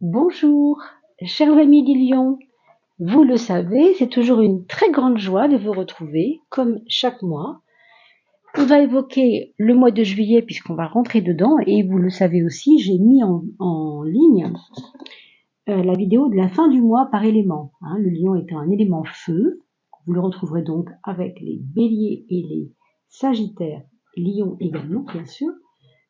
Bonjour, chers amis du Lion. Vous le savez, c'est toujours une très grande joie de vous retrouver, comme chaque mois. On va évoquer le mois de juillet puisqu'on va rentrer dedans et vous le savez aussi, j'ai mis en ligne la vidéo de la fin du mois par élément. Le Lion étant un élément feu, vous le retrouverez donc avec les Béliers et les Sagittaires, Lion également bien sûr,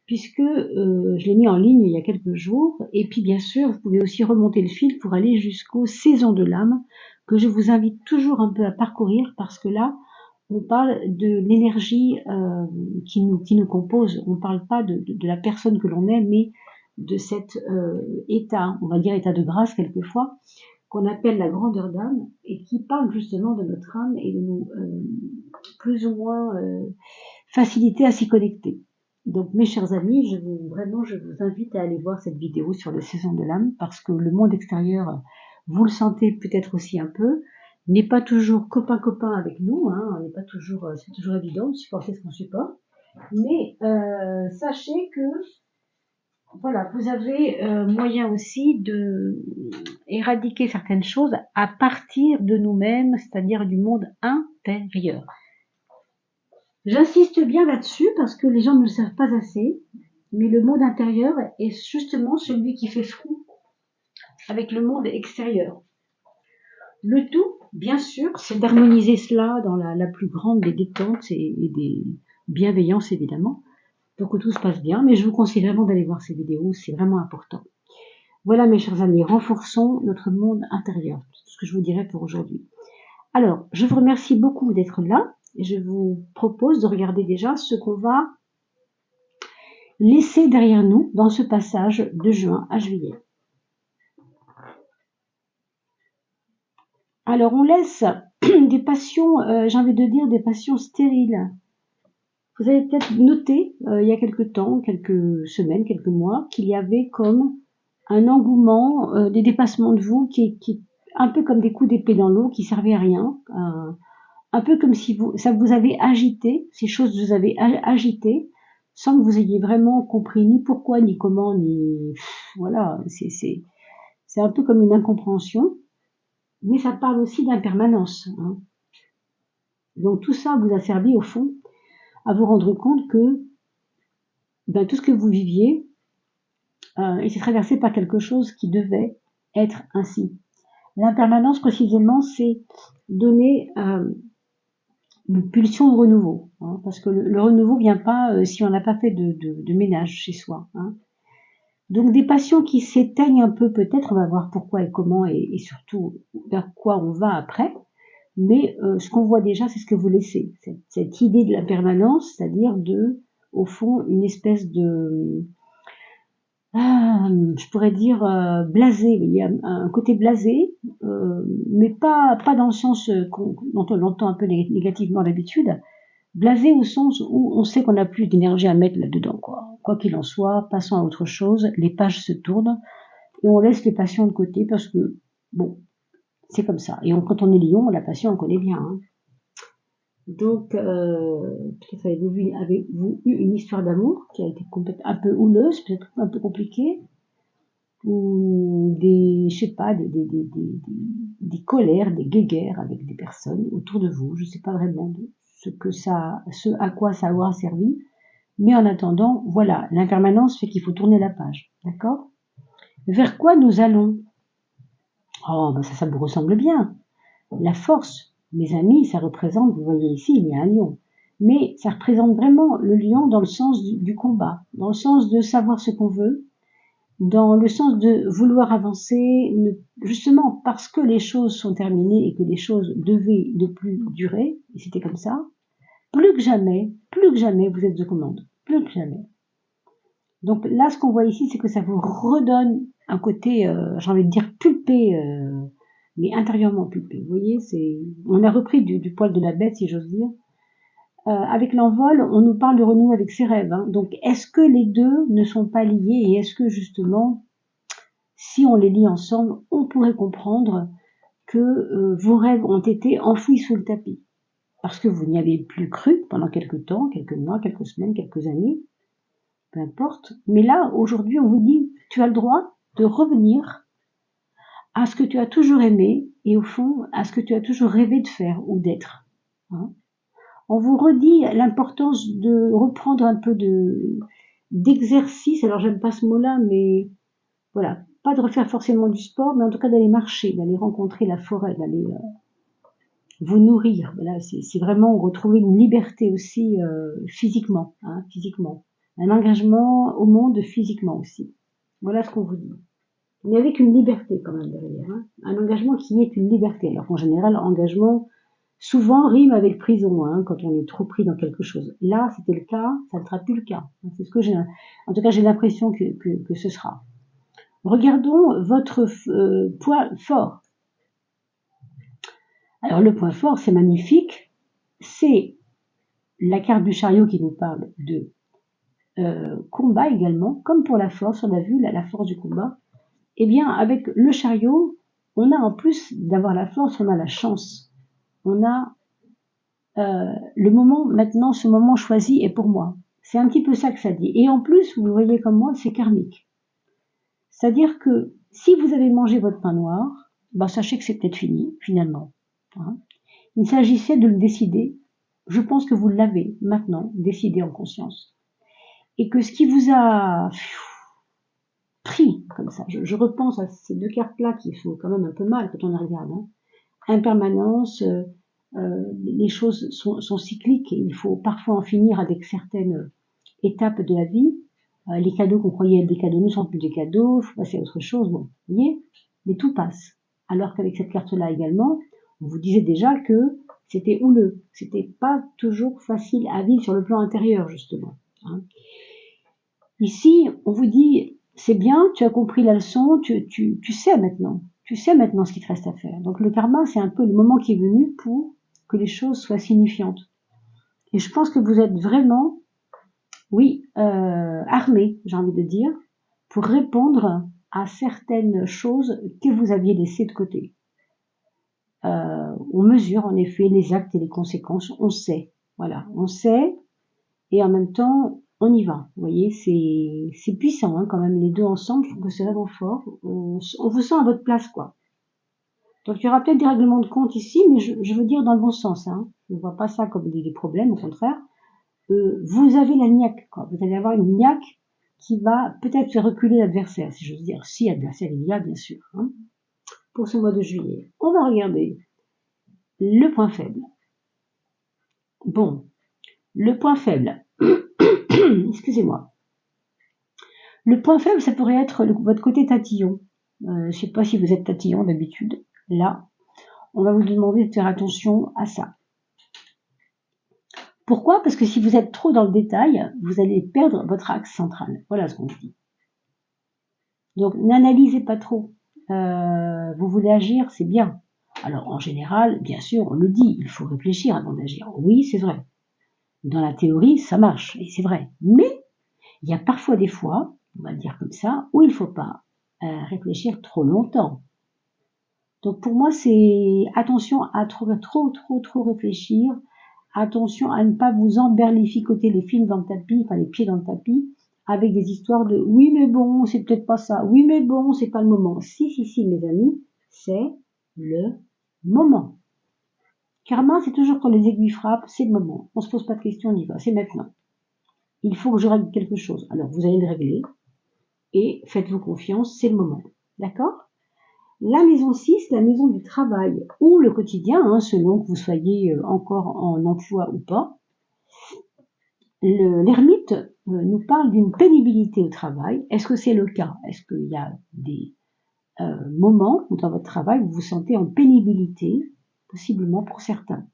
puisque je l'ai mis en ligne il y a quelques jours. Et puis bien sûr, vous pouvez aussi remonter le fil pour aller jusqu'aux saisons de l'âme, que je vous invite toujours un peu à parcourir, parce que là, on parle de l'énergie qui nous compose. On ne parle pas de la personne que l'on est, mais de cet état, on va dire état de grâce quelquefois, qu'on appelle la grandeur d'âme, et qui parle justement de notre âme et de nous plus ou moins faciliter à s'y connecter. Donc mes chers amis, je vous invite à aller voir cette vidéo sur les saisons de l'âme, parce que le monde extérieur, vous le sentez peut-être aussi un peu, n'est pas toujours copain avec nous, on n'est pas toujours, c'est toujours évident de supporter ce qu'on supporte, mais sachez que voilà, vous avez moyen aussi de éradiquer certaines choses à partir de nous-mêmes, c'est-à-dire du monde intérieur. J'insiste bien là-dessus parce que les gens ne le savent pas assez, mais le monde intérieur est justement celui qui fait front avec le monde extérieur. Le tout, bien sûr, c'est d'harmoniser cela dans la plus grande des détentes et des bienveillances, évidemment, pour que tout se passe bien. Mais je vous conseille vraiment d'aller voir ces vidéos, c'est vraiment important. Voilà, mes chers amis, renforçons notre monde intérieur. C'est ce que je vous dirais pour aujourd'hui. Alors, je vous remercie beaucoup d'être là. Et je vous propose de regarder déjà ce qu'on va laisser derrière nous dans ce passage de juin à juillet. Alors, on laisse des passions, j'ai envie de dire des passions stériles. Vous avez peut-être noté, il y a quelques temps, quelques semaines, quelques mois, qu'il y avait comme un engouement, des dépassements de vous qui un peu comme des coups d'épée dans l'eau qui servaient à rien, un peu comme si ça vous avait agité, ces choses vous avaient agité, sans que vous ayez vraiment compris ni pourquoi, ni comment, ni voilà, c'est un peu comme une incompréhension, mais ça parle aussi d'impermanence. Donc tout ça vous a servi au fond à vous rendre compte que tout ce que vous viviez était traversé par quelque chose qui devait être ainsi. L'impermanence précisément, c'est donner une pulsion de renouveau, parce que le renouveau vient pas si on n'a pas fait de ménage chez soi. Donc des passions qui s'éteignent un peu peut-être, on va voir pourquoi et comment et surtout vers quoi on va après. Mais ce qu'on voit déjà, c'est ce que vous laissez. Cette idée de la permanence, c'est-à-dire au fond, une espèce de, je pourrais dire blasé. Il y a un côté blasé, mais pas dans le sens dont on l'entend un peu négativement d'habitude. Blasé au sens où on sait qu'on n'a plus d'énergie à mettre là-dedans, quoi qu'il en soit, passons à autre chose, les pages se tournent et on laisse les passions de côté parce que, bon, c'est comme ça. Et quand on est lion, la passion, on connaît bien. Donc, peut-être avez-vous eu une histoire d'amour qui a été un peu houleuse, peut-être un peu compliquée, ou je sais pas, des colères, des guéguerres avec des personnes autour de vous. Je sais pas vraiment ce à quoi ça aura servi. Mais en attendant, voilà, l'impermanence fait qu'il faut tourner la page. D'accord? Vers quoi nous allons? Oh, ça vous ressemble bien. La force, mes amis, ça représente, vous voyez ici, il y a un lion. Mais ça représente vraiment le lion dans le sens du combat, dans le sens de savoir ce qu'on veut, dans le sens de vouloir avancer, justement parce que les choses sont terminées et que les choses devaient de plus durer, et c'était comme ça, plus que jamais, vous êtes de commande, plus que jamais. Donc là, ce qu'on voit ici, c'est que ça vous redonne un côté, j'ai envie de dire pulpé, mais intérieurement pulpé. Vous voyez, on a repris du poil de la bête, si j'ose dire. Avec l'envol, on nous parle de renouer avec ses rêves. Donc, est-ce que les deux ne sont pas liés et est-ce que justement, si on les lie ensemble, on pourrait comprendre que vos rêves ont été enfouis sous le tapis parce que vous n'y avez plus cru pendant quelques temps, quelques mois, quelques semaines, quelques années, peu importe. Mais là, aujourd'hui, on vous dit, tu as le droit, de revenir à ce que tu as toujours aimé et au fond à ce que tu as toujours rêvé de faire ou d'être. Hein. On vous redit l'importance de reprendre un peu d'exercice. Alors j'aime pas ce mot-là, mais voilà, pas de refaire forcément du sport, mais en tout cas d'aller marcher, d'aller rencontrer la forêt, d'aller vous nourrir. Voilà, c'est vraiment retrouver une liberté aussi physiquement, hein, physiquement, un engagement au monde physiquement aussi. Voilà ce qu'on vous dit. Mais avec une liberté quand même derrière, hein, un engagement qui est une liberté. Alors qu'en général, engagement souvent rime avec prison, hein, quand on est trop pris dans quelque chose. Là, c'était le cas, ça ne sera plus le cas. C'est ce que j'ai, en tout cas, j'ai l'impression que ce sera. Regardons votre point fort. Alors le point fort, c'est magnifique, c'est la carte du chariot qui nous parle de combat également, comme pour la force, on a vu la force du combat. Eh bien, avec le chariot, on a en plus d'avoir la force, on a la chance. On a le moment, maintenant, ce moment choisi est pour moi. C'est un petit peu ça que ça dit. Et en plus, vous le voyez comme moi, c'est karmique. C'est-à-dire que si vous avez mangé votre pain noir, ben sachez que c'est peut-être fini, finalement. Hein. Il s'agissait de le décider. Je pense que vous l'avez maintenant décidé en conscience. Et que ce qui vous a pris comme ça, je repense à ces deux cartes-là qui font quand même un peu mal quand on les regarde. Hein. Impermanence, les choses sont cycliques et il faut parfois en finir avec certaines étapes de la vie. Les cadeaux qu'on croyait être des cadeaux ne sont plus des cadeaux, il faut passer à autre chose, bon, vous voyez, mais tout passe. Alors qu'avec cette carte-là également, on vous disait déjà que c'était houleux, c'était pas toujours facile à vivre sur le plan intérieur, justement. Hein. Ici, on vous dit, c'est bien, tu as compris la leçon, tu sais maintenant. Tu sais maintenant ce qu'il te reste à faire. Donc le karma, c'est un peu le moment qui est venu pour que les choses soient signifiantes. Et je pense que vous êtes vraiment, oui, armé, j'ai envie de dire, pour répondre à certaines choses que vous aviez laissées de côté. On mesure en effet les actes et les conséquences, on sait. Voilà, on sait, et en même temps, on y va. Vous voyez, c'est puissant hein, quand même, les deux ensemble, je trouve que c'est vraiment fort. On vous sent à votre place, quoi. Donc il y aura peut-être des règlements de compte ici, mais je veux dire dans le bon sens. Hein. Je ne vois pas ça comme des problèmes, au contraire. Vous avez la niaque, quoi. Vous allez avoir une niaque qui va peut-être faire reculer l'adversaire, si j'ose dire. Si adversaire il y a, bien sûr. Hein. Pour ce mois de juillet, on va regarder le point faible. Bon, le point faible. Excusez-moi. Le point faible, ça pourrait être votre côté tatillon. Je ne sais pas si vous êtes tatillon d'habitude. Là, on va vous demander de faire attention à ça. Pourquoi? Parce que si vous êtes trop dans le détail, vous allez perdre votre axe central. Voilà ce qu'on vous dit. Donc, n'analysez pas trop. Vous voulez agir, c'est bien. Alors, en général, bien sûr, on le dit, il faut réfléchir avant d'agir. Oui, c'est vrai. Dans la théorie, ça marche, et c'est vrai. Mais, il y a parfois des fois, on va le dire comme ça, où il ne faut pas réfléchir trop longtemps. Donc, pour moi, c'est attention à trop réfléchir. Attention à ne pas vous emberlificoter les films dans le tapis, enfin les pieds dans le tapis, avec des histoires de oui mais bon, c'est peut-être pas ça, oui mais bon, c'est pas le moment. Si, mes amis, c'est le moment. Karma, c'est toujours quand les aiguilles frappent, c'est le moment. On se pose pas de questions, on y va, c'est maintenant. Il faut que je règle quelque chose. Alors vous allez le régler et faites-vous confiance, c'est le moment. D'accord? La maison 6, la maison du travail ou le quotidien, hein, selon que vous soyez encore en emploi ou pas. L'ermite nous parle d'une pénibilité au travail. Est-ce que c'est le cas? Est-ce qu'il y a des moments où dans votre travail vous vous sentez en pénibilité, possiblement pour certains?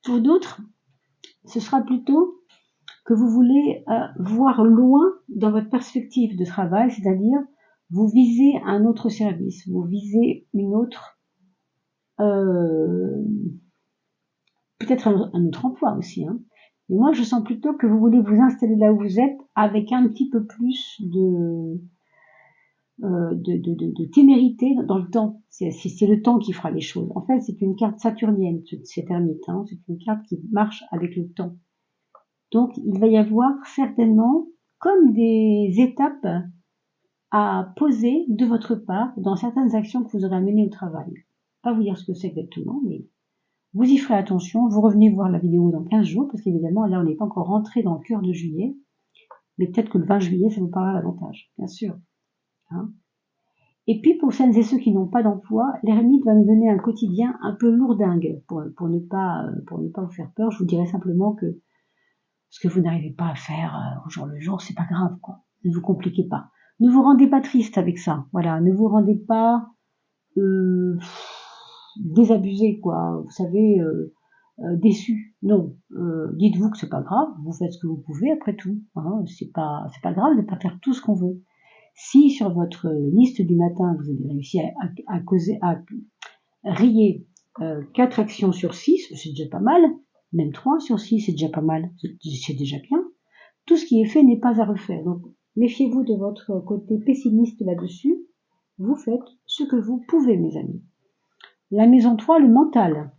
Pour d'autres, ce sera plutôt que vous voulez voir loin dans votre perspective de travail, c'est-à-dire vous visez un autre service, vous visez une autre, peut-être un autre emploi aussi. Hein. Mais moi, je sens plutôt que vous voulez vous installer là où vous êtes avec un petit peu plus de témérité dans le temps. C'est le temps qui fera les choses. En fait, c'est une carte saturnienne, cette ermite. Hein. C'est une carte qui marche avec le temps. Donc, il va y avoir certainement comme des étapes à poser de votre part dans certaines actions que vous aurez à mener au travail. Pas vous dire ce que c'est exactement, mais vous y ferez attention. Vous revenez voir la vidéo dans 15 jours, parce qu'évidemment, là, on n'est pas encore rentré dans le cœur de juillet. Mais peut-être que le 20 juillet, ça vous parlera davantage, bien sûr. Hein. Et puis, pour celles et ceux qui n'ont pas d'emploi, l'ermite va nous donner un quotidien un peu lourdingue. Pour ne pas vous faire peur, je vous dirais simplement que ce que vous n'arrivez pas à faire au jour le jour, c'est pas grave, quoi. Ne vous compliquez pas. Ne vous rendez pas triste avec ça. Voilà, ne vous rendez pas désabusé, quoi. Vous savez, déçu. Non. Dites-vous que c'est pas grave. Vous faites ce que vous pouvez après tout. Hein. C'est pas grave de pas faire tout ce qu'on veut. Si sur votre liste du matin vous avez réussi à rayer 4 actions sur 6, c'est déjà pas mal. Même 3 sur 6, c'est déjà pas mal. C'est déjà bien. Tout ce qui est fait n'est pas à refaire. Donc, méfiez-vous de votre côté pessimiste là-dessus. Vous faites ce que vous pouvez, mes amis. La maison 3, le mental.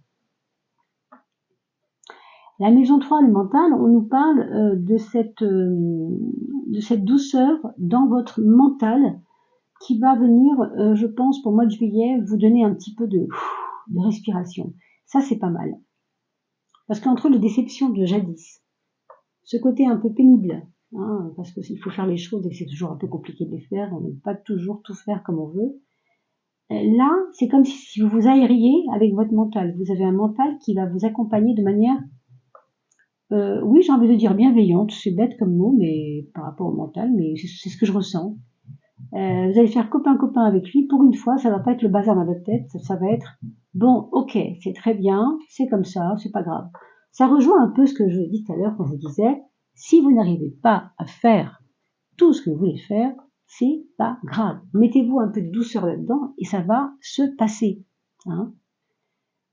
La maison 3, le mental, on nous parle de cette douceur dans votre mental qui va venir, je pense, pour le mois de juillet, vous donner un petit peu de respiration. Ça, c'est pas mal. Parce qu'entre les déceptions de jadis, ce côté un peu pénible, hein, parce qu'il faut faire les choses et c'est toujours un peu compliqué de les faire, on ne peut pas toujours tout faire comme on veut. Là, c'est comme si vous vous aériez avec votre mental. Vous avez un mental qui va vous accompagner de manière, oui, j'ai envie de dire bienveillante, c'est bête comme mot, mais par rapport au mental, mais c'est ce que je ressens. Vous allez faire copain-copain avec lui. Pour une fois, ça va pas être le bazar dans votre tête. Ça va être, bon, ok, c'est très bien, c'est comme ça, c'est pas grave. Ça rejoint un peu ce que je dis tout à l'heure quand je vous disais, si vous n'arrivez pas à faire tout ce que vous voulez faire, c'est pas grave. Mettez-vous un peu de douceur là-dedans et ça va se passer. Hein.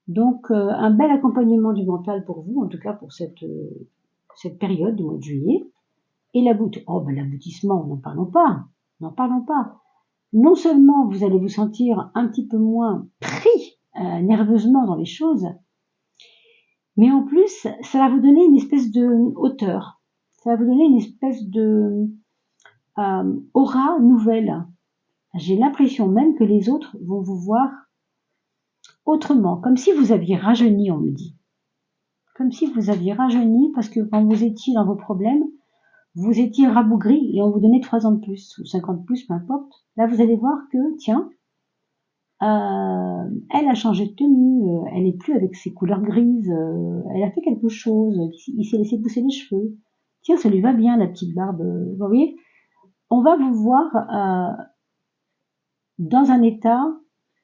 Donc, un bel accompagnement du mental pour vous, en tout cas pour cette période du mois de juillet. Et l'aboutissement, n'en parlons pas. N'en parlons pas. Non seulement vous allez vous sentir un petit peu moins pris nerveusement dans les choses, mais en plus, ça va vous donner une espèce de hauteur. Ça va vous donner une espèce de aura nouvelle. J'ai l'impression même que les autres vont vous voir autrement, comme si vous aviez rajeuni, on me dit. Comme si vous aviez rajeuni parce que quand vous étiez dans vos problèmes, vous étiez rabougri et on vous donnait 3 ans de plus, ou 50 de plus, peu importe. Là, vous allez voir que, tiens, elle a changé de tenue, elle n'est plus avec ses couleurs grises, elle a fait quelque chose, il s'est laissé pousser les cheveux. Tiens, ça lui va bien, la petite barbe. Vous voyez, on va vous voir dans un état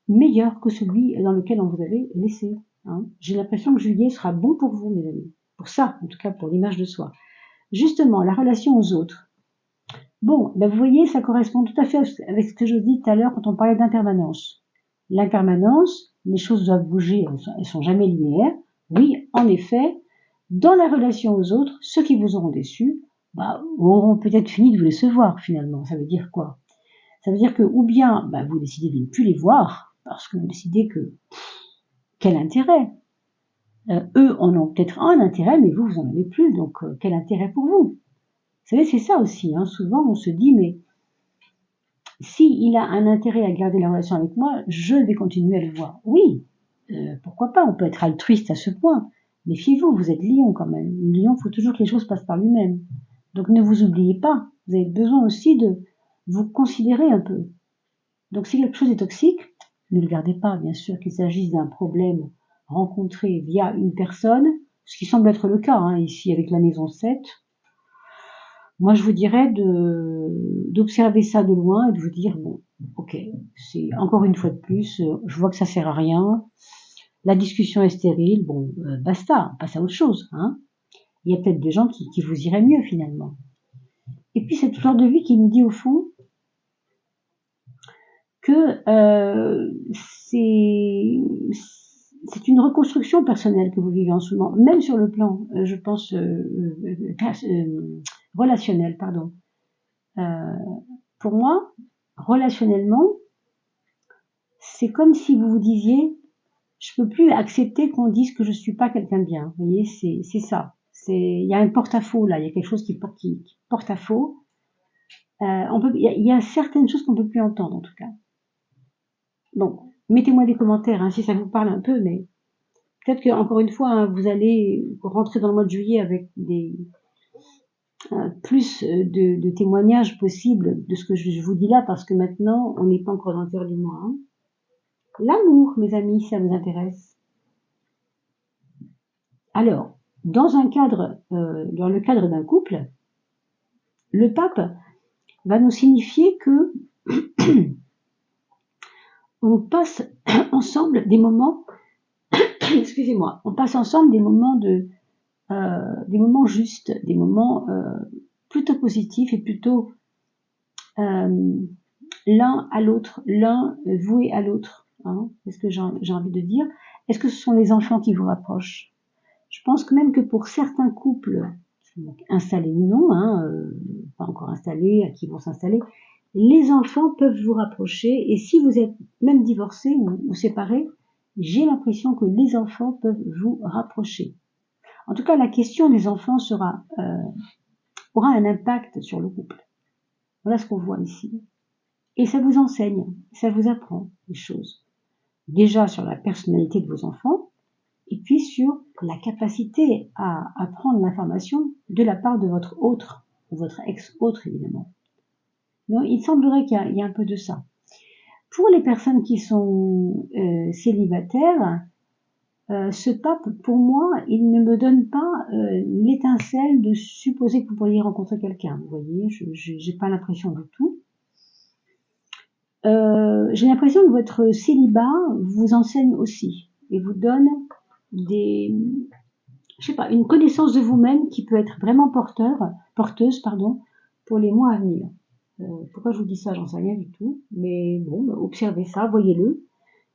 meilleur que celui dans lequel on vous avait laissé. Hein. J'ai l'impression que juillet sera bon pour vous, mes amis. Pour ça, en tout cas pour l'image de soi. Justement, la relation aux autres. Bon, ben vous voyez, ça correspond tout à fait avec ce que je dis tout à l'heure quand on parlait d'impermanence. L'impermanence, les choses doivent bouger, elles sont jamais linéaires. Oui, en effet, dans la relation aux autres, ceux qui vous auront déçus, auront peut-être fini de vous décevoir finalement. Ça veut dire quoi? Ça veut dire que ou bien vous décidez de ne plus les voir, parce que vous décidez que quel intérêt? Eux en ont peut-être un intérêt, mais vous en avez plus, donc quel intérêt pour vous? Vous savez, c'est ça aussi, hein. Souvent on se dit, mais s'il a un intérêt à garder la relation avec moi, je vais continuer à le voir. Oui, pourquoi pas, on peut être altruiste à ce point. Méfiez-vous, vous êtes lion quand même. Lion, il faut toujours que les choses passent par lui-même. Donc ne vous oubliez pas, vous avez besoin aussi de vous considérer un peu. Donc si quelque chose est toxique, ne le gardez pas, bien sûr qu'il s'agisse d'un problème rencontré via une personne, ce qui semble être le cas ici avec la maison 7. Moi, je vous dirais d'observer ça de loin et de vous dire, bon, ok, c'est encore une fois de plus, je vois que ça sert à rien, la discussion est stérile, bon, basta, on passe à autre chose. Hein. Il y a peut-être des gens qui vous iraient mieux finalement. Et puis cette histoire de vie qui nous dit au fond que c'est une reconstruction personnelle que vous vivez en ce moment, même sur le plan, je pense, relationnel, pardon. Pour moi, relationnellement, c'est comme si vous vous disiez, je peux plus accepter qu'on dise que je suis pas quelqu'un de bien. Vous voyez, c'est ça. Il y a un porte-à-faux là, il y a quelque chose qui porte à faux. Il y a certaines choses qu'on peut plus entendre, en tout cas. Bon, mettez-moi des commentaires, hein, si ça vous parle un peu, mais peut-être que encore une fois, hein, vous allez rentrer dans le mois de juillet avec plus de témoignages possibles de ce que je vous dis là, parce que maintenant, on n'est pas encore dans le cœur du mois. Hein. L'amour, mes amis, ça vous intéresse. Alors, dans le cadre d'un couple, le pape va nous signifier que on passe ensemble des moments, excusez-moi, on passe ensemble des moments des moments justes, des moments plutôt positifs et plutôt l'un à l'autre, l'un voué à l'autre. Hein, c'est ce que j'ai envie de dire. Est-ce que ce sont les enfants qui vous rapprochent? Je pense que même que pour certains couples, installés ou non, hein, pas encore installés, à qui vont s'installer, les enfants peuvent vous rapprocher. Et si vous êtes même divorcés ou séparés, j'ai l'impression que les enfants peuvent vous rapprocher. En tout cas, la question des enfants aura un impact sur le couple. Voilà ce qu'on voit ici. Et ça vous enseigne, ça vous apprend des choses. Déjà sur la personnalité de vos enfants, et puis sur la capacité à apprendre l'information de la part de votre autre, ou votre ex-autre évidemment. Donc, il semblerait qu'il y a un peu de ça. Pour les personnes qui sont célibataires, ce pape, pour moi, il ne me donne pas l'étincelle de supposer que vous pourriez rencontrer quelqu'un. Vous voyez, je n'ai pas l'impression du tout. J'ai l'impression que votre célibat vous enseigne aussi et vous donne une connaissance de vous-même qui peut être vraiment porteuse, pour les mois à venir. Pourquoi je vous dis ça, j'en sais rien du tout, mais bon, observez ça, voyez-le,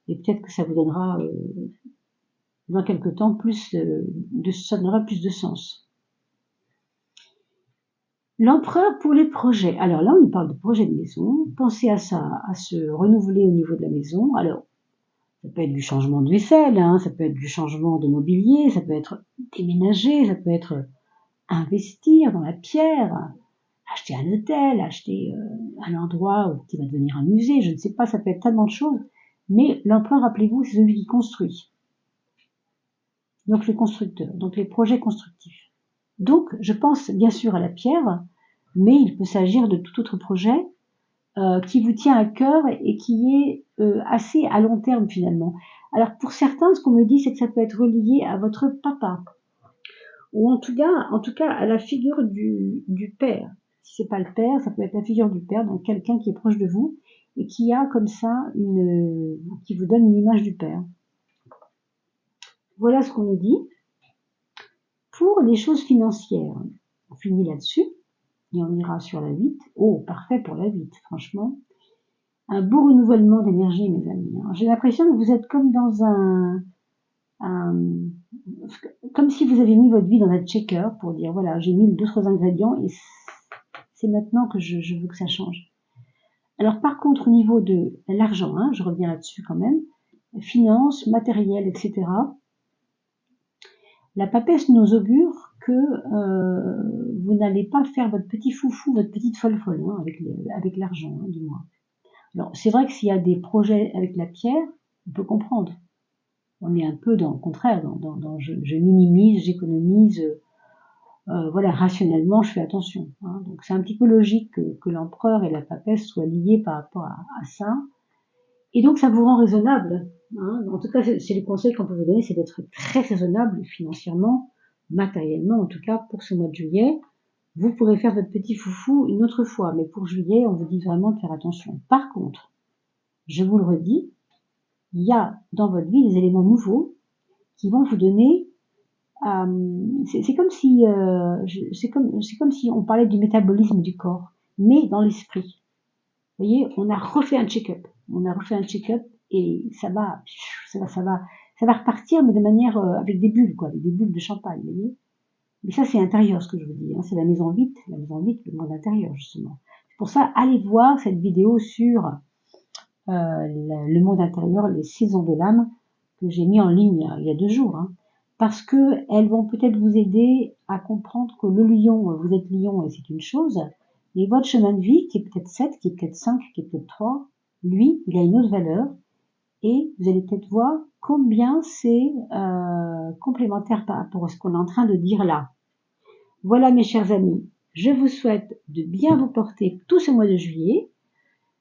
et peut-être que ça vous donnera dans quelque temps ça donnera plus de sens. L'empereur pour les projets. Alors là, on nous parle de projet de maison. Pensez à ça, à se renouveler au niveau de la maison. Alors, ça peut être du changement de vaisselle, hein, ça peut être du changement de mobilier, ça peut être déménager, ça peut être investir dans la pierre, acheter un hôtel, acheter un endroit qui va devenir un musée, je ne sais pas, ça peut être tellement de choses. Mais l'empereur, rappelez-vous, c'est celui qui construit. Donc le constructeur, donc les projets constructifs. Donc, je pense bien sûr à la pierre, mais il peut s'agir de tout autre projet qui vous tient à cœur et qui est assez à long terme finalement. Alors pour certains, ce qu'on me dit, c'est que ça peut être relié à votre papa, ou en tout cas à la figure du père. Si c'est pas le père, ça peut être la figure du père, donc quelqu'un qui est proche de vous et qui a comme ça qui vous donne une image du père. Voilà ce qu'on nous dit. Pour les choses financières, on finit là-dessus. Et on ira sur la 8. Oh, parfait pour la 8, franchement. Un beau renouvellement d'énergie, mes amis. J'ai l'impression que vous êtes comme dans comme si vous avez mis votre vie dans un checker pour dire, voilà, j'ai mis d'autres ingrédients et c'est maintenant que je veux que ça change. Alors, par contre, au niveau de l'argent, hein, je reviens là-dessus quand même, finances, matériel, etc., la papesse nous augure que vous n'allez pas faire votre petit foufou, votre petite folle hein, avec l'argent, hein, du moins. Alors, c'est vrai que s'il y a des projets avec la pierre, on peut comprendre. On est un peu dans le contraire, dans je minimise, j'économise, voilà, rationnellement, je fais attention. Hein. Donc, c'est un petit peu logique que l'empereur et la papesse soient liés par rapport à ça. Et donc, ça vous rend raisonnable. Hein. En tout cas, c'est le conseil qu'on peut vous donner, c'est d'être très raisonnable financièrement, matériellement, en tout cas, pour ce mois de juillet. Vous pourrez faire votre petit foufou une autre fois, mais pour juillet, on vous dit vraiment de faire attention. Par contre, je vous le redis, il y a dans votre vie des éléments nouveaux qui vont vous donner. C'est comme si on parlait du métabolisme du corps, mais dans l'esprit. Vous voyez, on a refait un check-up. Et ça va repartir, mais de manière avec des bulles, quoi, avec des bulles de champagne, vous voyez. Mais ça, c'est intérieur, ce que je vous dis. Hein. C'est la maison 8, le monde intérieur, justement. C'est pour ça, allez voir cette vidéo sur le monde intérieur, les saisons de l'âme, que j'ai mis en ligne il y a 2 jours. Hein. Parce que elles vont peut-être vous aider à comprendre que le lion, vous êtes lion et c'est une chose, Et votre chemin de vie, qui est peut-être 7, qui est peut-être 5, qui est peut-être 3, lui, il a une autre valeur. Et vous allez peut-être voir combien c'est complémentaire par rapport à ce qu'on est en train de dire là. Voilà mes chers amis, je vous souhaite de bien vous porter tout ce mois de juillet.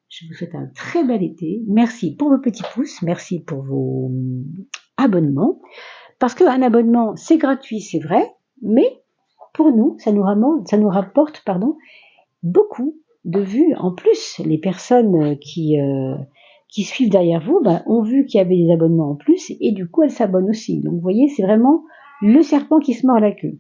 Je vous souhaite un très bel été. Merci pour vos petits pouces, merci pour vos abonnements. Parce qu'un abonnement, c'est gratuit, c'est vrai, mais pour nous, ça nous rapporte beaucoup de vues. En plus, les personnes qui suivent derrière vous ont vu qu'il y avait des abonnements en plus et du coup, elles s'abonnent aussi. Donc, vous voyez, c'est vraiment le serpent qui se mord la queue.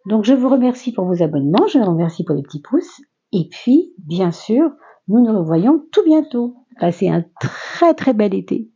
Donc, je vous remercie pour vos abonnements, je vous remercie pour les petits pouces. Et puis, bien sûr, nous nous revoyons tout bientôt. Passez un très très bel été.